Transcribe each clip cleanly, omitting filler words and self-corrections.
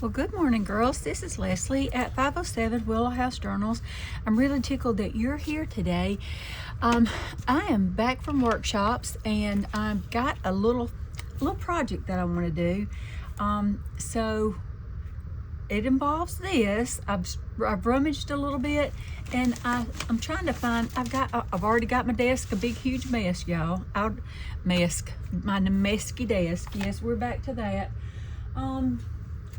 Well, good morning, girls. This is Leslie at 507 Willow House Journals. I'm really tickled that you're here today. I am back from workshops and I've got a little project that I want to do. So it involves this. I've rummaged a little bit and I'm trying to find. I've already got my desk a big huge mess, y'all. My messy desk. Yes, we're back to that.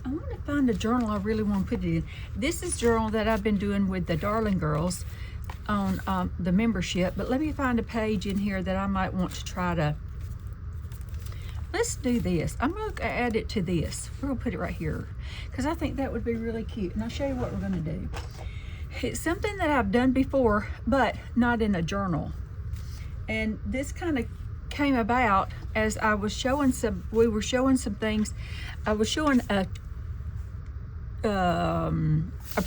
I want to find a journal I really want to put it in. This is a journal that I've been doing with the Darling Girls on the membership, but let me find a page in here that I might want to try to. Let's do this. I'm going to add it to this. We're going to put it right here because I think that would be really cute, and I'll show you what we're going to do. It's something that I've done before, but not in a journal, and this kind of came about as I was showing we were showing some things. I was showing a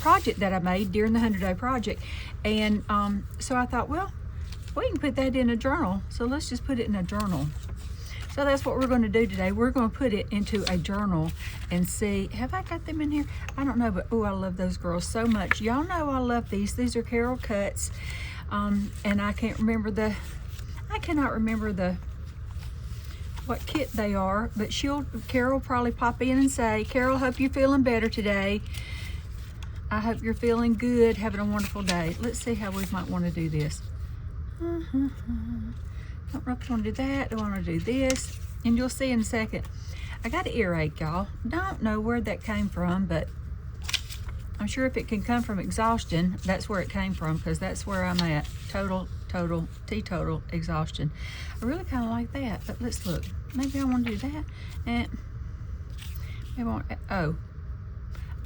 project that I made during the 100-day project, and so I thought, well, we can put that in a journal, so let's just put it in a journal. So that's what we're going to do today. We're going to put it into a journal and see, have I got them in here? I don't know, but oh, I love those girls so much. Y'all know I love these. These are Carol Cuts, and I cannot remember what kit they are, but Carol will probably pop in and say, Carol, hope you're feeling better today. I hope you're feeling good, having a wonderful day. Let's see how we might want to do this. Don't know if I want to do that. I want to do this, and you'll see in a second. I got an earache, y'all. Don't know where that came from, but I'm sure if it can come from exhaustion, that's where it came from, because that's where I'm at. Teetotal exhaustion. I really kind of like that, but let's look. Maybe I want to do that. And maybe I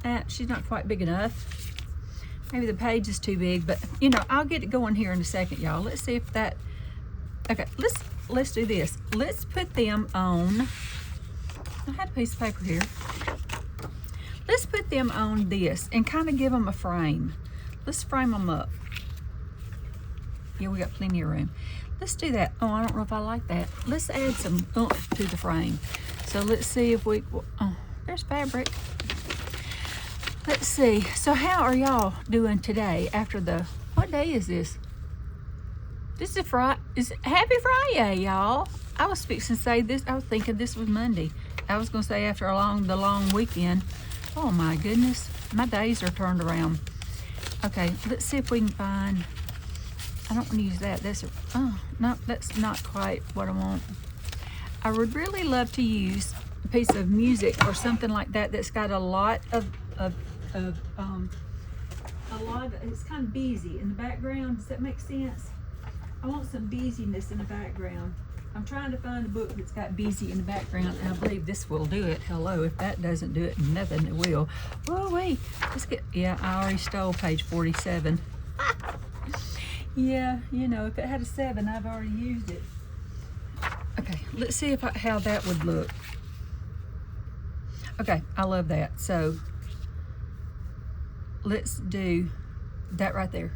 want, she's not quite big enough. Maybe the page is too big, but you know, I'll get it going here in a second, y'all. Let's see if that. Okay, let's do this. Let's put them on. I had a piece of paper here. Let's put them on this and kind of give them a frame. Let's frame them up. Yeah, we got plenty of room. Let's do that. Oh, I don't know if I like that. Let's add some oomph to the frame. So let's see if we, oh, there's fabric. Let's see. So how are y'all doing today after what day is this? This is Friday. Happy Friday, y'all. I was fixing to say this. I was thinking this was Monday. I was going to say after the long weekend. Oh my goodness. My days are turned around. Okay, let's see if we can find. I don't want to use that. Oh, no, that's not quite what I want. I would really love to use a piece of music or something like that that's got a lot of it's kind of busy in the background. Does that make sense? I want some busyness in the background. I'm trying to find a book that's got busy in the background, and I believe this will do it. Hello, if that doesn't do it, nothing will. Oh, wait, yeah, I already stole page 47. Yeah, you know, if it had a 7, I've already used it. Okay, let's see how that would look. Okay, I love that. So let's do that right there.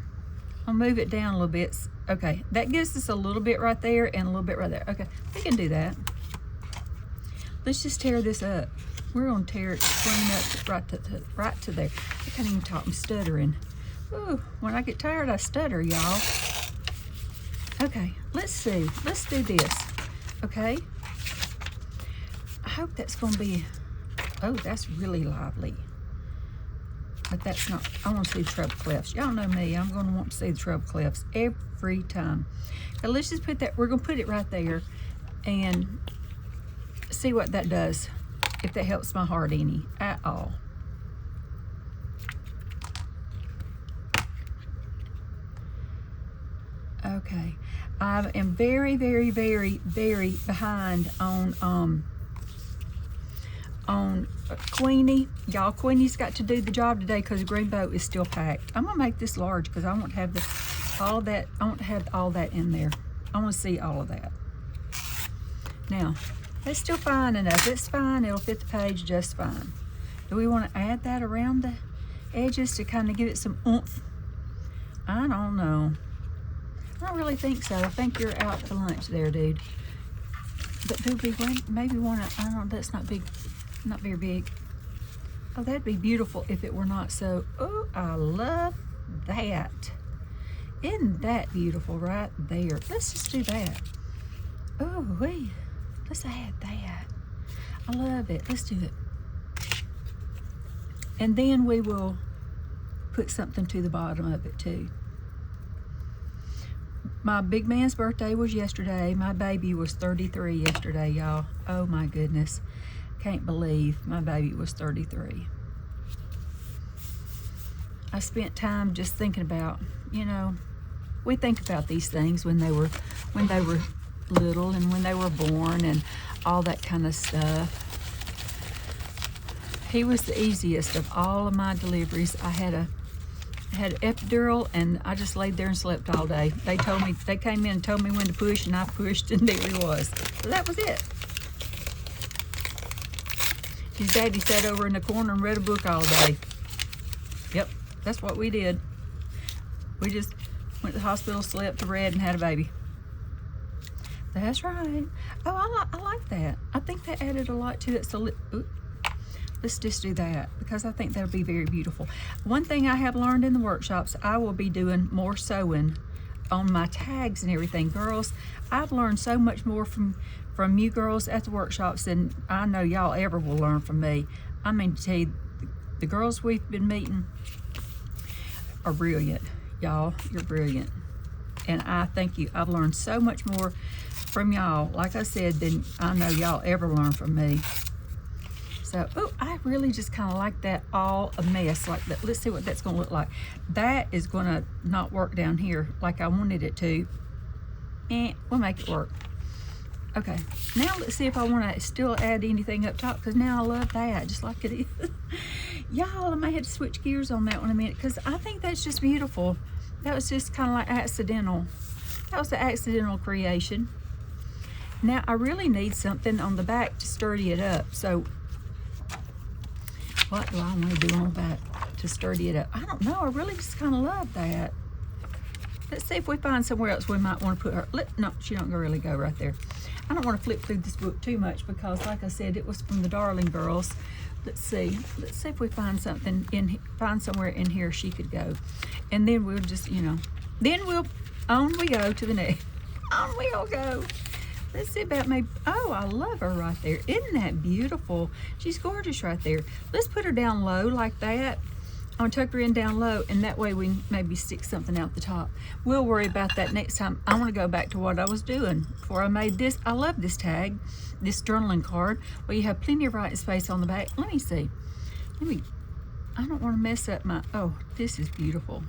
I'll move it down a little bit. Okay, that gives us a little bit right there and a little bit right there. Okay, we can do that. Let's just tear this up. We're gonna tear it clean up right to there. I can't even talk, I'm stuttering. Ooh, when I get tired, I stutter, y'all. Okay, let's see. Let's do this, okay? I hope that's gonna be, oh, that's really lively. But that's not, I want to see the treble clefs. Y'all know me, I'm gonna want to see the treble clefs every time. Now let's just put that, we're gonna put it right there and see what that does, if that helps my heart any at all. Okay, I am very, very, very, very behind on Queenie. Y'all, Queenie's got to do the job today because the green boat is still packed. I'm gonna make this large because I want to have all that. I want to have all that in there. I want to see all of that. Now, that's still fine enough. It's fine. It'll fit the page just fine. Do we want to add that around the edges to kind of give it some oomph? I don't know. I don't really think so. I think you're out to lunch there, dude. But do we maybe want to, I don't know, that's not big, not very big. Oh, that'd be beautiful if it were not so. Oh, I love that. Isn't that beautiful right there? Let's just do that. Oh, wait. Let's add that. I love it. Let's do it. And then we will put something to the bottom of it too. My big man's birthday was yesterday. My baby was 33 yesterday, y'all. Oh my goodness. Can't believe my baby was 33. I spent time just thinking about, you know, we think about these things when they were little and when they were born and all that kind of stuff. He was the easiest of all of my deliveries. I had an epidural, and I just laid there and slept all day. They came in and told me when to push, and I pushed, and there he was. So that was it. His daddy sat over in the corner and read a book all day. Yep, that's what we did. We just went to the hospital, slept, read, and had a baby. That's right. Oh, I like that. I think that added a lot to it. So let's just do that, because I think that'll be very beautiful. One thing I have learned in the workshops, I will be doing more sewing on my tags and everything. Girls, I've learned so much more from you girls at the workshops than I know y'all ever will learn from me. I mean, to tell you, the girls we've been meeting are brilliant. Y'all, you're brilliant. And I thank you. I've learned so much more from y'all, like I said, than I know y'all ever learn from me. So, oh, I really just kind of like that all a mess like that. Let's see what that's going to look like. That is going to not work down here like I wanted it to. We'll make it work. Okay, now let's see if I want to still add anything up top, because now I love that, just like it is. Y'all, I may have to switch gears on that one a minute, because I think that's just beautiful. That was just kind of like accidental. That was the accidental creation. Now, I really need something on the back to sturdy it up. So, what do I want to do on the back to sturdy it up? I don't know. I really just kind of love that. Let's see if we find somewhere else we might want to put her. No, she don't really go right there. I don't want to flip through this book too much, because, like I said, it was from the Darling Girls. Let's see if we find something find somewhere in here she could go, and then we'll just, you know, then on we go to the next. On we'll go. Let's see about maybe. Oh, I love her right there. Isn't that beautiful? She's gorgeous right there. Let's put her down low like that. I'm gonna tuck her in down low, and that way we can maybe stick something out the top. We'll worry about that next time. I want to go back to what I was doing before I made this. I love this tag, this journaling card, where you have plenty of writing space on the back. Let me see. I don't want to mess up my. Oh, this is beautiful.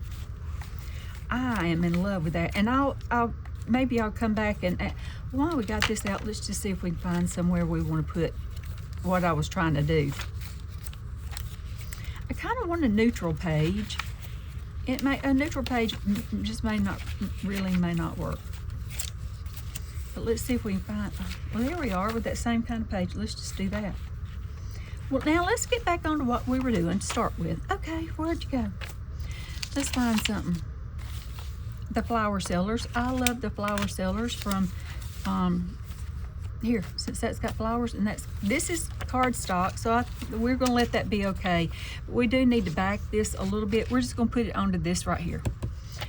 I am in love with that, and maybe I'll come back and. While we got this out, let's just see if we can find somewhere we want to put what I was trying to do. I kind of want a neutral page. A neutral page just may not work. But let's see if we can find. Well, there we are with that same kind of page. Let's just do that. Well, now let's get back onto what we were doing to start with. Okay, where'd you go? Let's find something. The flower sellers. I love the flower sellers from. Here, since that's got flowers, and this is cardstock, so we're going to let that be okay. But we do need to back this a little bit. We're just going to put it onto this right here,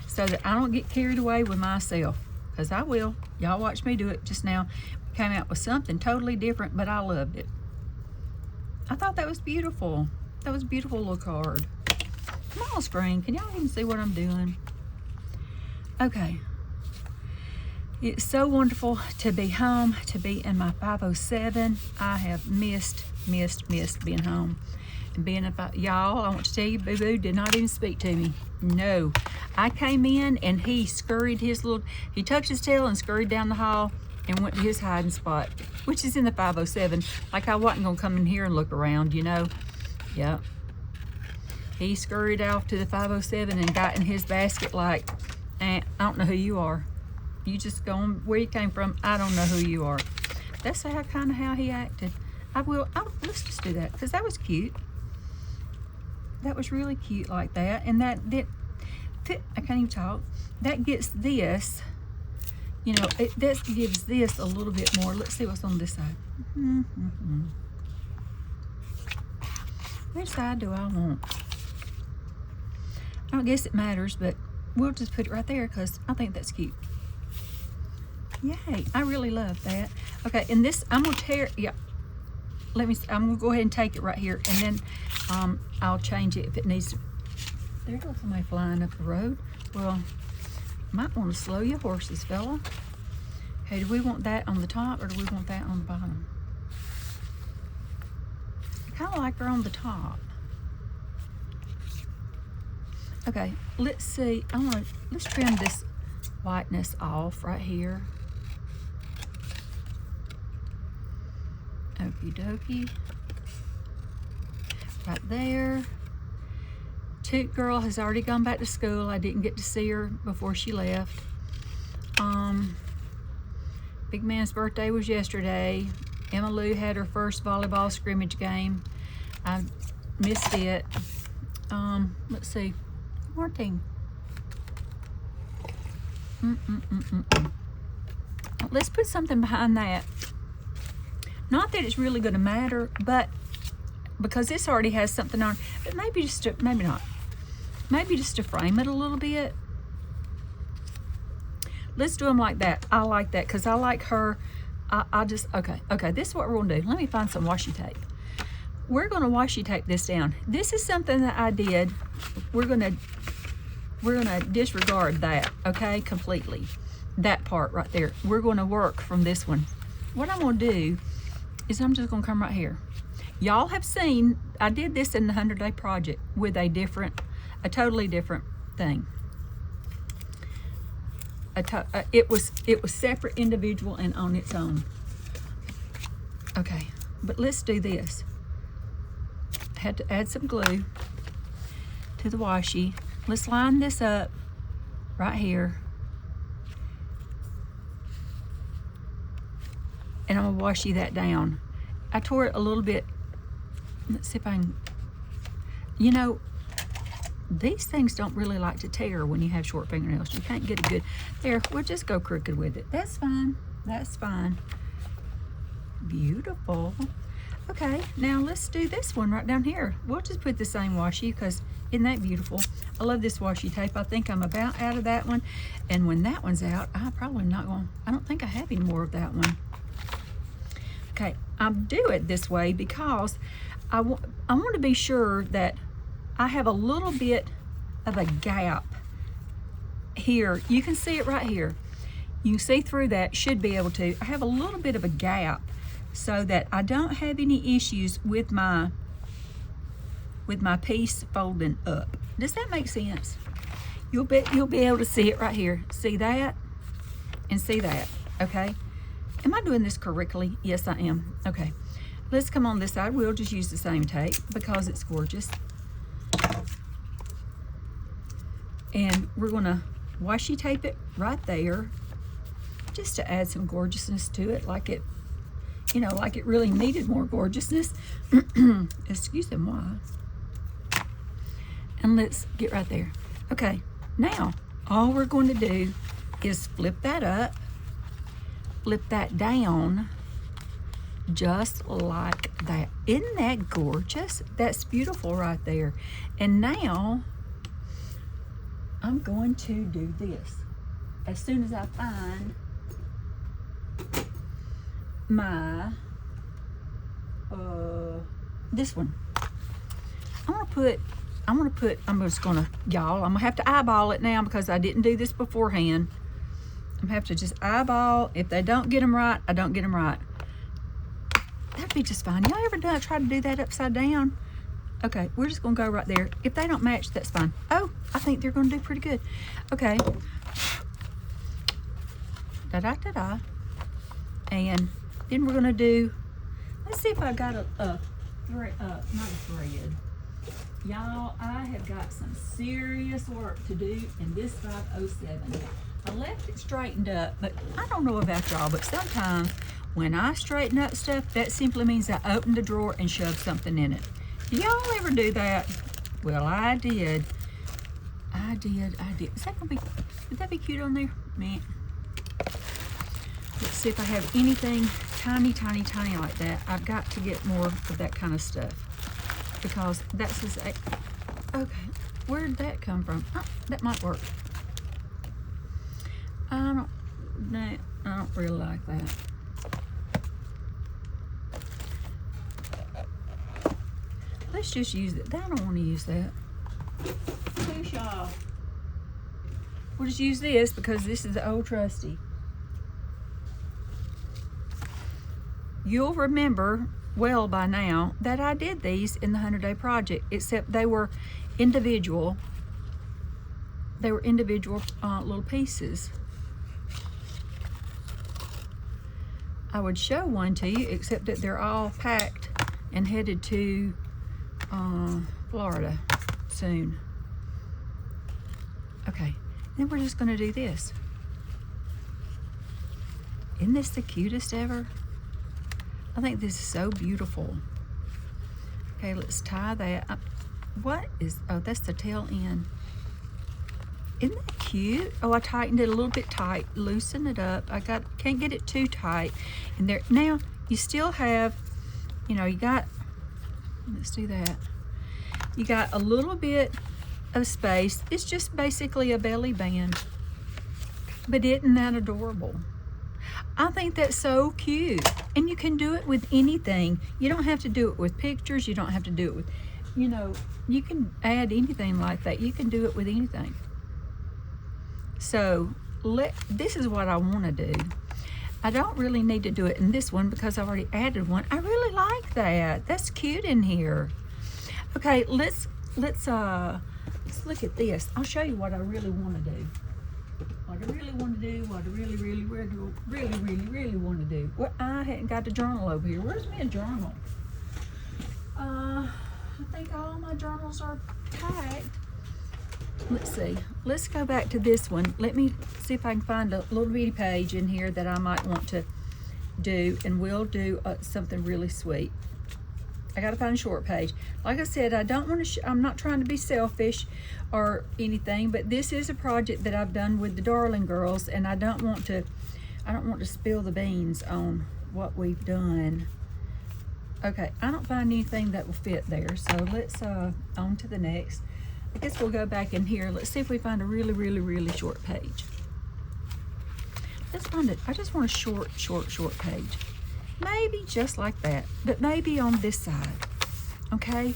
so that I don't get carried away with myself, because I will. Y'all watch me do it just now. We came out with something totally different, but I loved it. I thought that was beautiful. That was a beautiful little card. Come on, screen. Can y'all even see what I'm doing? Okay. It's so wonderful to be home, to be in my 507. I have missed being home. And being about y'all, I want to tell you, Boo Boo did not even speak to me. No. I came in and he he tucked his tail and scurried down the hall and went to his hiding spot, which is in the 507. Like I wasn't gonna come in here and look around, you know? Yep. He scurried off to the 507 and got in his basket like, I don't know who you are. You just go on where you came from. I don't know who you are. That's kind of how he acted. Let's just do that, because that was cute. That was really cute like that. And I can't even talk. That gets this, you know, that gives this a little bit more. Let's see what's on this side. Which side do I want? I don't guess it matters, but we'll just put it right there because I think that's cute. Yay, I really love that. Okay, and this, I'm gonna tear, yeah. I'm gonna go ahead and take it right here, and then I'll change it if it needs to. There goes somebody flying up the road. Well, might want to slow your horses, fella. Okay, do we want that on the top or do we want that on the bottom? I kind of like her on the top. Okay, let's see. Let's trim this whiteness off right here. Okie dokie. Right there. Toot Girl has already gone back to school. I didn't get to see her before she left. Big Man's birthday was yesterday. Emma Lou had her first volleyball scrimmage game. I missed it. Let's see. Martin. Let's put something behind that. Not that it's really going to matter, but because this already has something on, but maybe just to, maybe not. Maybe just to frame it a little bit. Let's do them like that. I like that because I like her. I just, okay, this is what we're going to do. Let me find some washi tape. We're going to washi tape this down. This is something that I did. We're going to disregard that, okay, completely. That part right there. We're going to work from this one. What I'm going to do is I'm just going to come right here. Y'all have seen, I did this in the 100-day project with a totally different thing. It was separate, individual, and on its own. Okay, but let's do this. I had to add some glue to the washi. Let's line this up right here. And I'm gonna washi that down. I tore it a little bit. Let's see if I can, you know, these things don't really like to tear when you have short fingernails. You can't get a good, there, we'll just go crooked with it. That's fine, that's fine. Beautiful. Okay, now let's do this one right down here. We'll just put the same washi because isn't that beautiful? I love this washi tape. I think I'm about out of that one. And when that one's out, I probably not going, I don't think I have any more of that one. Okay, I do it this way because I want to be sure that I have a little bit of a gap here. You can see it right here. You can see through that, should be able to. I have a little bit of a gap so that I don't have any issues with my piece folding up. Does that make sense? You'll be able to see it right here. See that and see that, okay? Am I doing this correctly? Yes, I am. Okay, let's come on this side. We'll just use the same tape because it's gorgeous. And we're gonna washi tape it right there just to add some gorgeousness to it, like it, you know, like it really needed more gorgeousness. Excuse moi. And let's get right there. Okay, now all we're going to do is flip that up, flip that down, just like that. Isn't that gorgeous? That's beautiful right there. And now I'm going to do this. As soon as I find my, this one, I'm just gonna, y'all, I'm gonna have to eyeball it now because I didn't do this beforehand. I'm gonna have to just eyeball. If they don't get them right, I don't get them right. That'd be just fine. Y'all ever try to do that upside down? Okay, we're just gonna go right there. If they don't match, that's fine. Oh, I think they're gonna do pretty good. Okay. Da-da-da-da. And then we're gonna do, let's see if I got a thread, not a thread. Y'all, I have got some serious work to do in this 507. I left it straightened up, but I don't know about y'all, but sometimes when I straighten up stuff, that simply means I opened the drawer and shoved something in it. Do y'all ever do that? Well, I did. I did. Is that gonna be, would that be cute on there? Man. Let's see if I have anything tiny, tiny, tiny like that. I've got to get more of that kind of stuff. because that's his, okay, where did that come from? Oh, that might work. I don't really like that. Let's just use it. I don't want to use that. Too sharp. We'll just use this because this is the old trusty. You'll remember well by now that I did these in the 100-day project, except they were individual. They were individual little pieces. I would show one to you, except that they're all packed and headed to Florida soon. Okay, then we're just gonna do this. Isn't this the cutest ever? I think this is so beautiful. Okay, let's tie that up. What is, oh, that's the tail end. Isn't that cute? Oh, I tightened it a little bit tight, loosen it up. Can't get it too tight in there. Now, you still have, you know, you got, let's do that. You got a little bit of space. It's just basically a belly band. But isn't that adorable? I think that's so cute. And you can do it with anything. You don't have to do it with pictures. You don't have to do it with, you know, you can add anything like that. You can do it with anything. So this is what I want to do. I don't really need to do it in this one because I've already added one. I really like that. That's cute in here. Okay, let's look at this. I'll show you what I really want to do. What I really want to do, what I really want to do. Well, I hadn't got the journal over here. Where's my journal? I think all my journals are packed. Let's see. Let's go back to this one. Let me see if I can find a little bitty page in here that I might want to do, and we'll do something really sweet. I gotta find a short page. Like I said, I don't want to. I'm not trying to be selfish or anything, but this is a project that I've done with the Darling girls, and I don't want to spill the beans on what we've done. Okay, I don't find anything that will fit there, so let's on to the next. I guess we'll go back in here. Let's see if we find a really short page. Let's find it. I just want a short page. Maybe just like that, but maybe on this side, okay?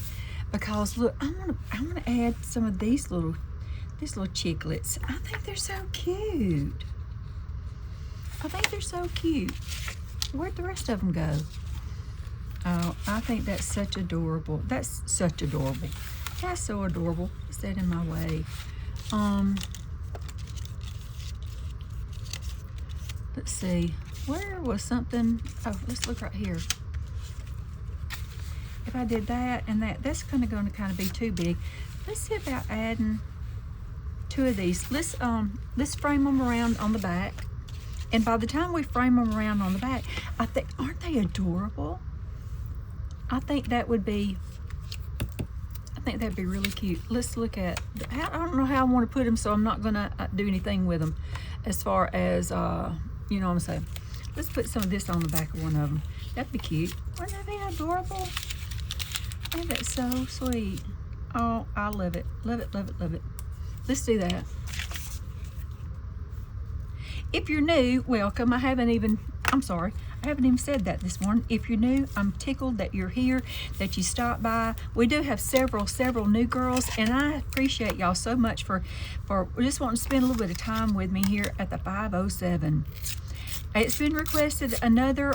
Because look, I want to add some of these little chiclets. I think they're so cute. Where'd the rest of them go? Oh, I think that's such adorable. That's such adorable. That's so adorable. Is that in my way? Let's see. Where was something? Oh, let's look right here. If I did that and that, that's going to kind of be too big. Let's see about adding two of these. Let's frame them around on the back. And by the time we frame them around on the back, I think, aren't they adorable? I think that'd be really cute. Let's look at, I don't know how I want to put them, so I'm not going to do anything with them as far as, you know what I'm saying. Let's put some of this on the back of one of them. That'd be cute. Wouldn't that be adorable? Oh, that's so sweet. Oh, I love it. Love it. Let's do that. If you're new, welcome. I haven't even said that this morning. If you're new, I'm tickled that you're here, that you stopped by. We do have several new girls, and I appreciate y'all so much for just wanting to spend a little bit of time with me here at the 507. It's been requested another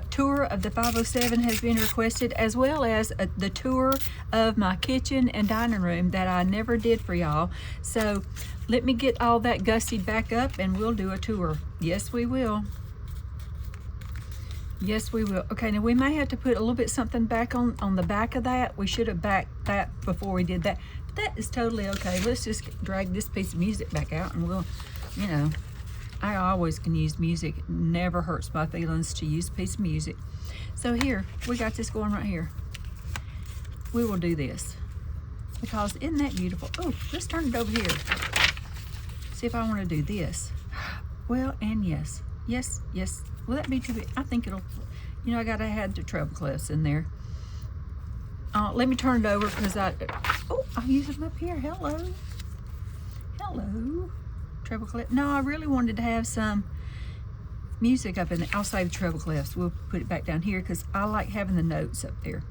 tour of the 507 has been requested, as well as the tour of my kitchen and dining room that I never did for y'all. So let me get all that gussied back up and we'll do a tour. Yes, we will. Yes, we will. Okay, now we may have to put a little bit something back on the back of that. We should have backed that before we did that. But that is totally okay. Let's just drag this piece of music back out and we'll, you know, I always can use music. It never hurts my feelings to use a piece of music. So here, we got this going right here. We will do this because isn't that beautiful? Oh, let's turn it over here. See if I want to do this. Well, and yes. Will that be too big? I think it'll, you know, I gotta add the treble clefs in there. let me turn it over because I'll use them up here. Hello. Hello. Treble clef. No, I really wanted to have some music up in there. I'll save the treble clefs. We'll put it back down here because I like having the notes up there.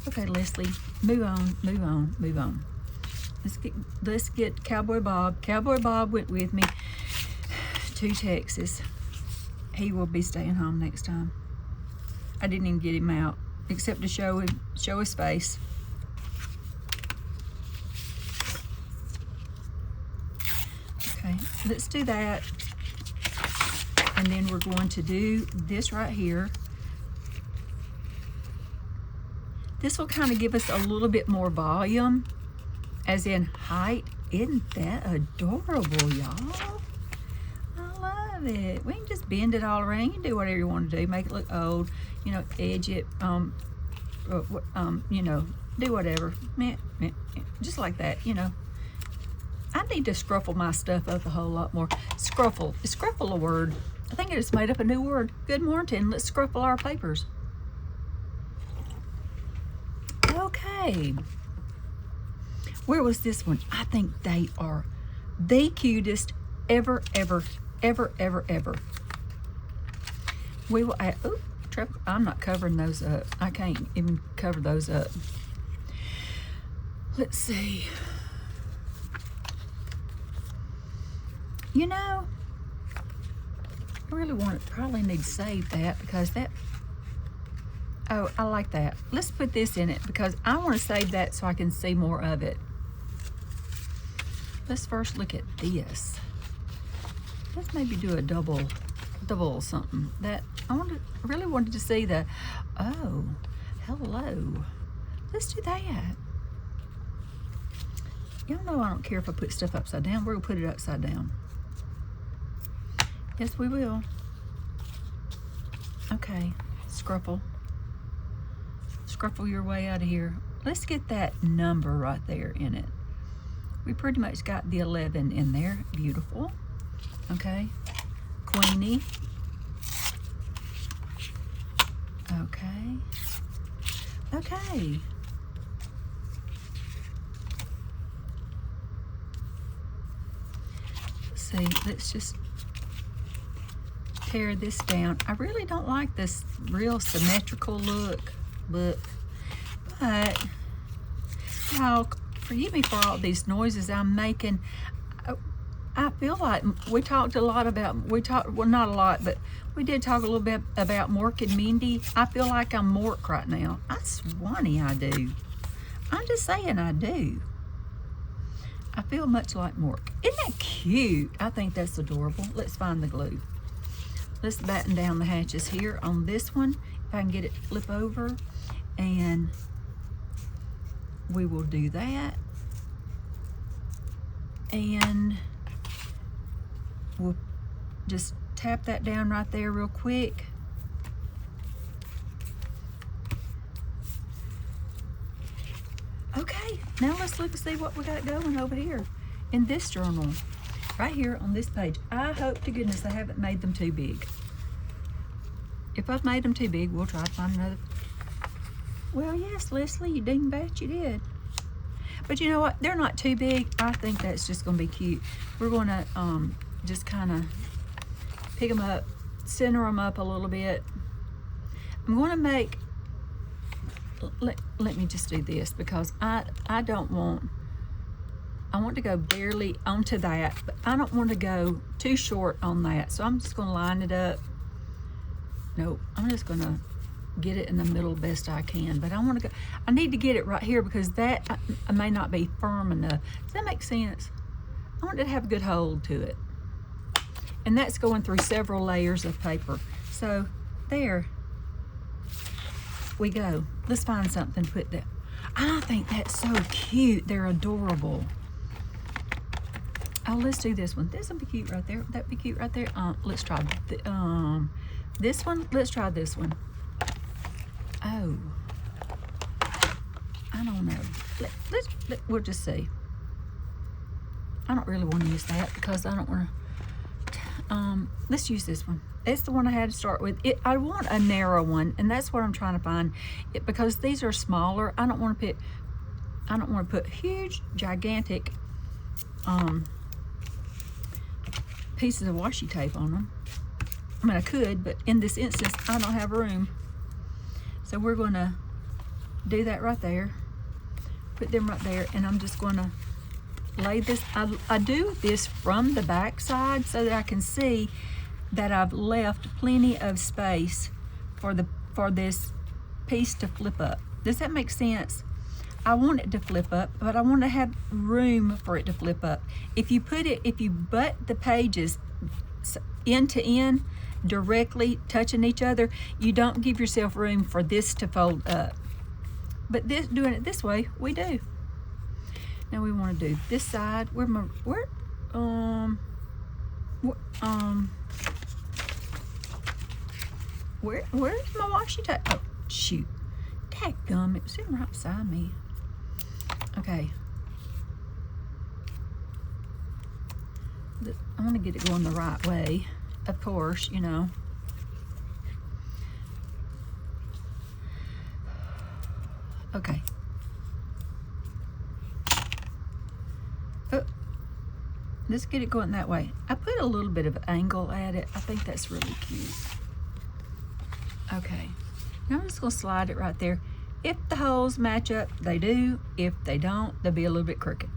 Okay, Leslie, move on, move on, move on. Let's get Cowboy Bob. Cowboy Bob went with me to Texas. He will be staying home next time. I didn't even get him out except to show his face. Okay, let's do that. And then we're going to do this right here. This will kind of give us a little bit more volume, as in height. Isn't that adorable, y'all? I love it. We can just bend it all around. You can do whatever you want to do. Make it look old, you know, edge it, you know, do whatever. Just like that, you know. I need to scruffle my stuff up a whole lot more. Scruffle. Is scruffle a word? I think I just made up a new word. Good morning. Let's scruffle our papers. Okay. Where was this one? I think they are the cutest ever, ever, ever, ever, ever. We will add, I'm not covering those up. I can't even cover those up. Let's see. You know, I really probably need to save that because that, oh, I like that. Let's put this in it because I want to save that so I can see more of it. Let's first look at this. Let's maybe do a double something. That I really wanted to see the, oh, hello. Let's do that. Y'all know I don't care if I put stuff upside down. We're gonna put it upside down. Yes, we will. Okay, scruffle. Scruffle your way out of here. Let's get that number right there in it. We pretty much got the 11 in there. Beautiful. Okay. Queenie. Okay. Okay. Let's see. Let's just tear this down. I really don't like this real symmetrical look, but y'all forgive me for all these noises I'm making. I feel like we talked a lot about, well, not a lot, but we did talk a little bit about Mork and Mindy. I feel like I'm Mork right now. I swanny, I do. I'm just saying I do. I feel much like Mork. Isn't that cute? I think that's adorable. Let's find the glue. Let's batten down the hatches here on this one. If I can get it to flip over, and we will do that. And we'll just tap that down right there real quick. Okay, now let's look and see what we got going over here in this journal. Right here on this page. I hope to goodness I haven't made them too big. If I've made them too big, we'll try to find another. Well, yes, Leslie, you dingbat, you did. But you know what? They're not too big. I think that's just going to be cute. We're going to just kind of pick them up, center them up a little bit. I'm going to make, let me just do this because I don't want, I want to go barely onto that, but I don't want to go too short on that. So I'm just going to line it up. Nope, I'm just going to get it in the middle best I can, but I want to go, I need to get it right here because that I may not be firm enough. Does that make sense? I want it to have a good hold to it. And that's going through several layers of paper. So there we go. Let's find something to put that. I think that's so cute. They're adorable. Oh, let's do this one. This will be cute right there. That'd be cute right there. Let's try this one. Let's try this one. Oh, I don't know. We'll just see. I don't really want to use that because I don't want to. Let's use this one. It's the one I had to start with. I want a narrow one, and that's what I'm trying to find. Because these are smaller, I don't want to put huge, gigantic pieces of washi tape on them. I mean, I could, but in this instance, I don't have room. So we're going to do that right there. Put them right there, and I'm just going to lay this. I do this from the back side so that I can see that I've left plenty of space for this piece to flip up. Does that make sense? I want it to flip up, but I want to have room for it to flip up. If you butt the pages end to end, directly touching each other, you don't give yourself room for this to fold up. But doing it this way, we do. Now we want to do this side. Where's my washi tape? Oh shoot. Dadgum, it was sitting right beside me. Okay. I want to get it going the right way, of course, you know. Okay. Oh, let's get it going that way. I put a little bit of angle at it. I think that's really cute. Okay. Now I'm just going to slide it right there. If the holes match up, they do. If they don't, they'll be a little bit crooked.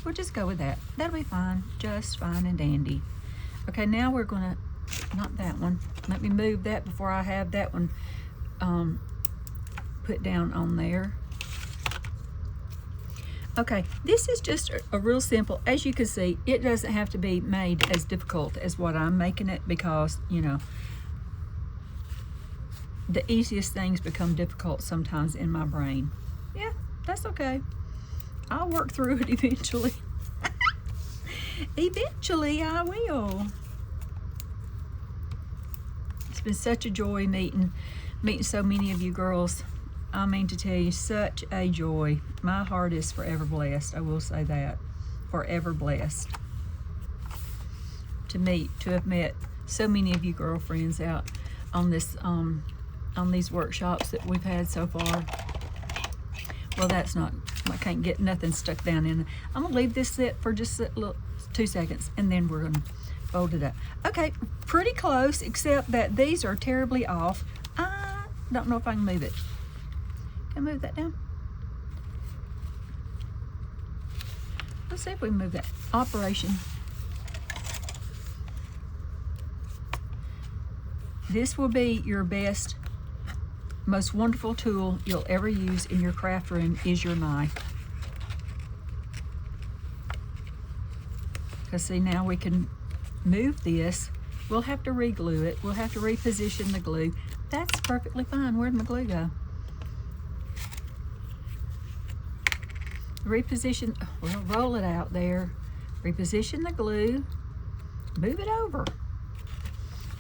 We'll just go with that. That'll be fine. Just fine and dandy. Okay, now we're going to, not that one. Let me move that before I have that one put down on there. Okay, this is just a real simple, as you can see, it doesn't have to be made as difficult as what I'm making it because, you know, the easiest things become difficult sometimes in my brain. Yeah, that's okay. I'll work through it eventually. Eventually I will. It's been such a joy meeting so many of you girls. I mean to tell you, such a joy. My heart is forever blessed. I will say that. Forever blessed. To have met so many of you girlfriends out on this on these workshops that we've had so far. Well, that's not, I can't get nothing stuck down in it. I'm gonna leave this sit for just a little 2 seconds and then we're gonna fold it up. Okay, pretty close, except that these are terribly off. I don't know if I can move it. Can I move that down? Let's see if we can move that. Operation. This will be your best, most wonderful tool you'll ever use in your craft room is your knife. Because see, now we can move this. We'll have to re-glue it. We'll have to reposition the glue. That's perfectly fine. Where'd my glue go? Reposition, we'll roll it out there. Reposition the glue. Move it over.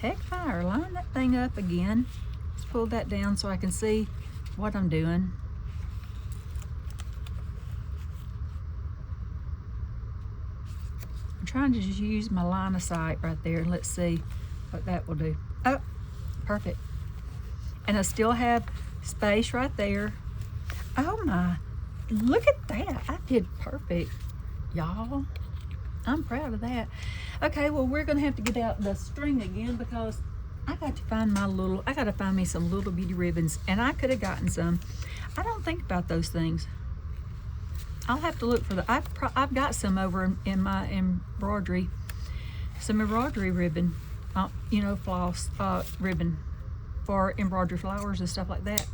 Heck fire, line that thing up again. Let's pull that down so I can see what I'm doing. I'm trying to just use my line of sight right there. Let's see what that will do. Oh, perfect. And I still have space right there. Oh my, look at that. I did perfect, y'all. I'm proud of that. Okay, well, we're gonna have to get out the string again because I got to find I gotta find me some little bitty ribbons, and I could have gotten some. I don't think about those things. I'll have to look for I've got some over in my embroidery, some embroidery ribbon, you know, floss ribbon for embroidery flowers and stuff like that.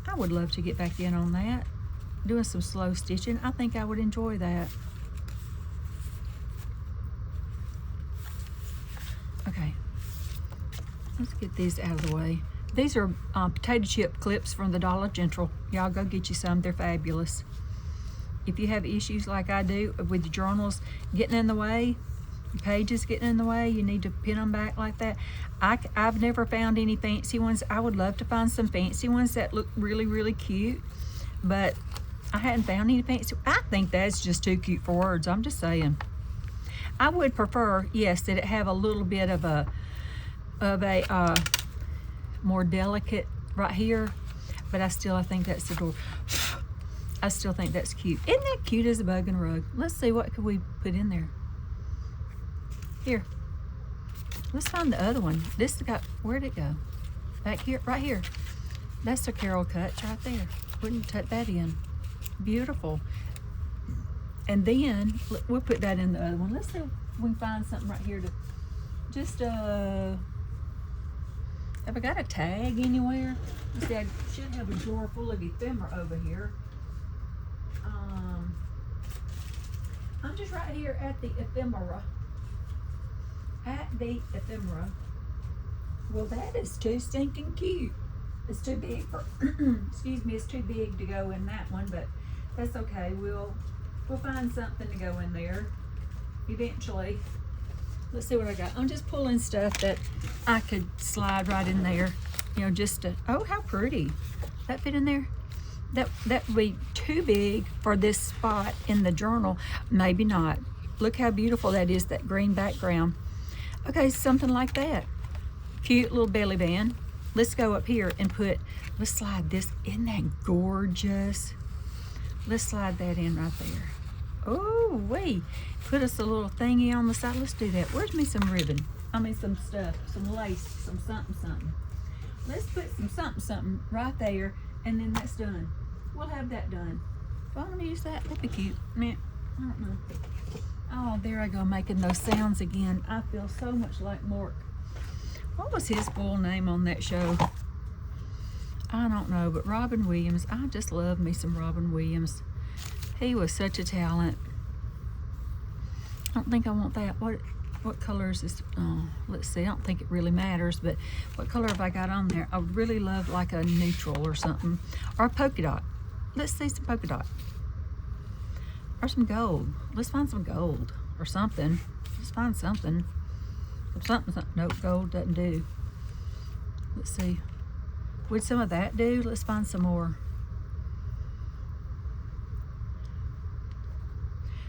I would love to get back in on that, doing some slow stitching. I think I would enjoy that. Okay, let's get these out of the way. These are potato chip clips from the Dollar General. Y'all go get you some, they're fabulous. If you have issues like I do with your journals getting in the way, pages getting in the way, you need to pin them back like that. I've never found any fancy ones. I would love to find some fancy ones that look really, really cute, but I hadn't found any fancy. I think that's just too cute for words, I'm just saying. I would prefer, yes, that it have a little bit of a of a more delicate right here, but I think that's adorable. I still think that's cute. Isn't that cute as a bug and rug? Let's see, what could we put in there? Here. Let's find the other one. This got, where'd it go? Back here, right here. That's a Carol Cuts right there. Wouldn't tuck that in. Beautiful. And then we'll put that in the other one. Let's see if we can find something right here to just have I got a tag anywhere? Let's see, I should have a drawer full of ephemera over here. I'm just right here at the ephemera. Well, that is too stinking cute. It's too big for, excuse me, it's too big to go in that one, but that's okay. We'll find something to go in there eventually. Let's see what I got. I'm just pulling stuff that I could slide right in there, you know, just to, oh, how pretty. That fit in there? That would be too big for this spot in the journal. Maybe not. Look how beautiful that is, that green background. Okay, something like that. Cute little belly band. Let's go up here and let's slide this. Isn't that gorgeous? Let's slide that in right there. Oh, wait. Put us a little thingy on the side. Let's do that. Where's me some ribbon? I mean some stuff, some lace, some something. Let's put some something right there, and then that's done. We'll have that done. Do I want to use that? That'd be cute. Man, I don't know. Oh, there I go, making those sounds again. I feel so much like Mork. What was his full name on that show? I don't know, but Robin Williams. I just love me some Robin Williams. He was such a talent. I don't think I want that. What color is this? Oh, let's see. I don't think it really matters, but what color have I got on there? I really love like a neutral or something, or a polka dot. Let's see some polka dot. Or some gold. Let's find some gold or something. Let's find something. Something. Nope, gold doesn't do. Let's see. Would some of that do? Let's find some more.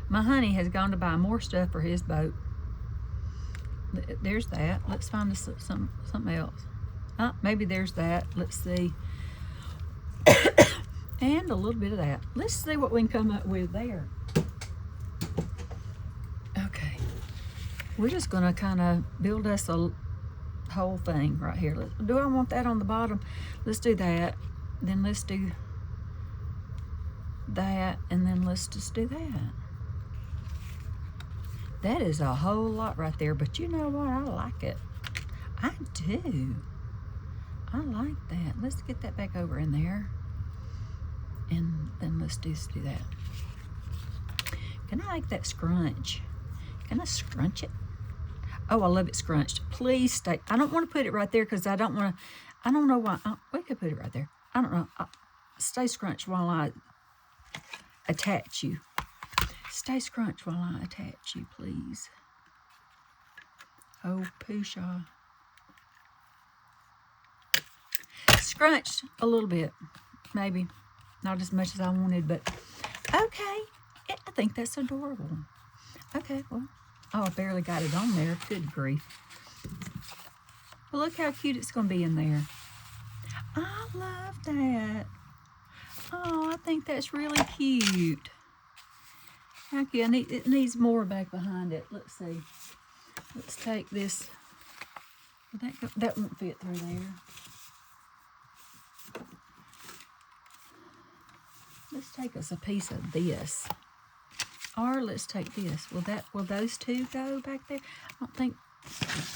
My honey has gone to buy more stuff for his boat. There's that. Let's find something else. Maybe there's that. Let's see. And a little bit of that. Let's see what we can come up with there. Okay. We're just going to kind of build us a whole thing right here. Do I want that on the bottom? Let's do that. Then let's do that. And then let's just do that. That is a whole lot right there. But you know what? I like it. I do. I like that. Let's get that back over in there. And then let's just do that. Can I make that scrunch? Can I scrunch it? Oh, I love it scrunched. Please stay. I don't want to put it right there because I don't want to. I don't know why. We could put it right there. I don't know. Stay scrunched while I attach you. Stay scrunched while I attach you, please. Oh, Pusha. Scrunched a little bit, maybe. Not as much as I wanted, but okay. I think that's adorable. Okay, well, oh, I barely got it on there. Good grief. Well, look how cute it's going to be in there. I love that. Oh, I think that's really cute. Okay, it needs more back behind it. Let's see. Let's take this. That won't fit through there. Let's take us a piece of this. Or let's take this. Will those two go back there? I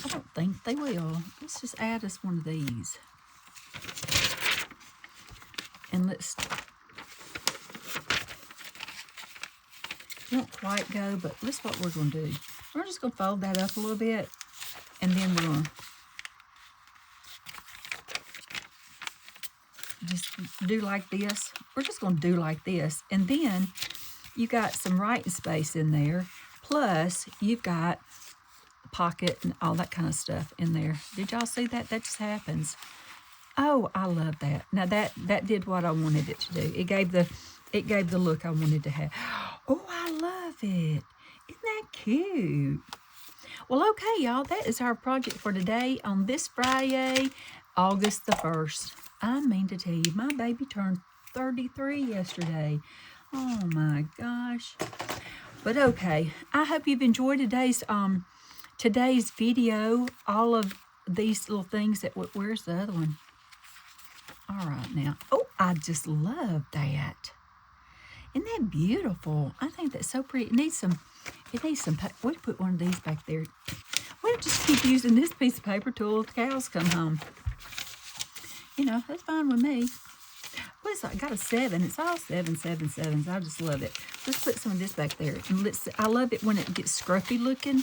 don't think they will. Let's just add us one of these. And let's, won't quite go, but that's what we're going to do. We're just going to fold that up a little bit, and then we're going to just do like this. We're just going to do like this, and then you got some writing space in there, plus you've got a pocket and all that kind of stuff in there. Did y'all see that? That just happens. Oh, I love that. Now that did what I wanted it to do. It gave the look I wanted to have. Oh, I love it. Isn't that cute? Well, okay, y'all, that is our project for today on this Friday, August the 1st. I mean to tell you, my baby turned 33 yesterday. Oh my gosh. But okay, I hope you've enjoyed today's video. All of these little things that, where's the other one? All right now. Oh, I just love that. Isn't that beautiful? I think that's so pretty. It needs some, we'll put one of these back there. We'll just keep using this piece of paper till the cows come home. You know, that's fine with me. What is that? I got a 7. It's all 7s. I just love it. Let's put some of this back there. And I love it when it gets scruffy looking.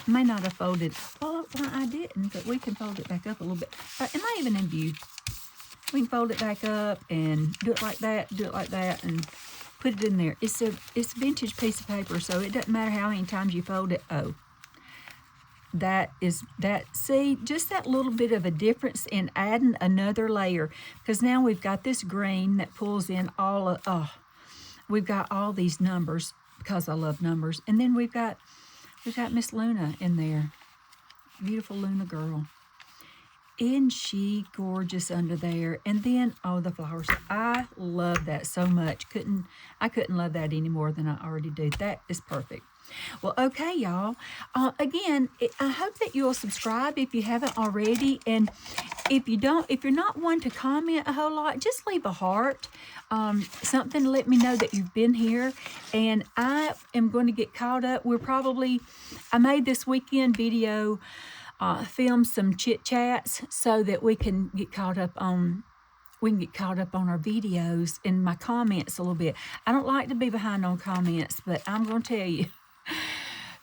I may not have folded. Well, I didn't, but we can fold it back up a little bit. Am I even in view? We can fold it back up and do it like that, and put it in there. It's a vintage piece of paper, so it doesn't matter how many times you fold it. Oh, see, just that little bit of a difference in adding another layer, because now we've got this green that pulls in all of, we've got all these numbers, because I love numbers, and then we've got Miss Luna in there. Beautiful Luna girl. Isn't she gorgeous under there? And then, oh, the flowers. I love that so much. I couldn't love that any more than I already do. That is perfect. Well, okay, y'all. Again, I hope that you'll subscribe if you haven't already. And if you're not one to comment a whole lot, just leave a heart. Something to let me know that you've been here. And I am going to get caught up. I made this weekend video, film some chit chats so that we can get caught up on our videos and my comments a little bit. I don't like to be behind on comments, but I'm going to tell you,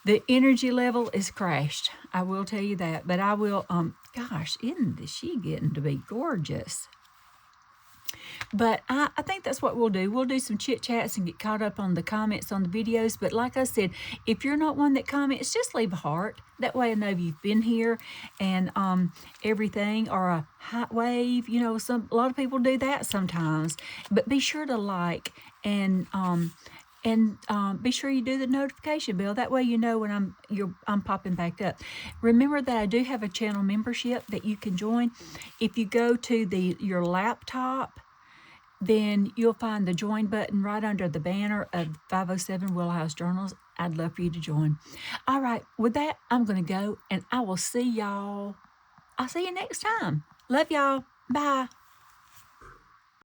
the energy level is crashed. I will tell you that. But I will, gosh, isn't she getting to be gorgeous? But I think that's what we'll do. We'll do some chit chats and get caught up on the comments on the videos. But like I said, if you're not one that comments, just leave a heart. That way I know you've been here and everything, or a hot wave. You know, a lot of people do that sometimes. But be sure to like and be sure you do the notification bell. That way you know when I'm popping back up. Remember that I do have a channel membership that you can join. If you go to your laptop, then you'll find the join button right under the banner of 507 Willow House Journals. I'd love for you to join. All right, with that, I'm going to go, and I will see y'all. I'll see you next time. Love y'all. Bye.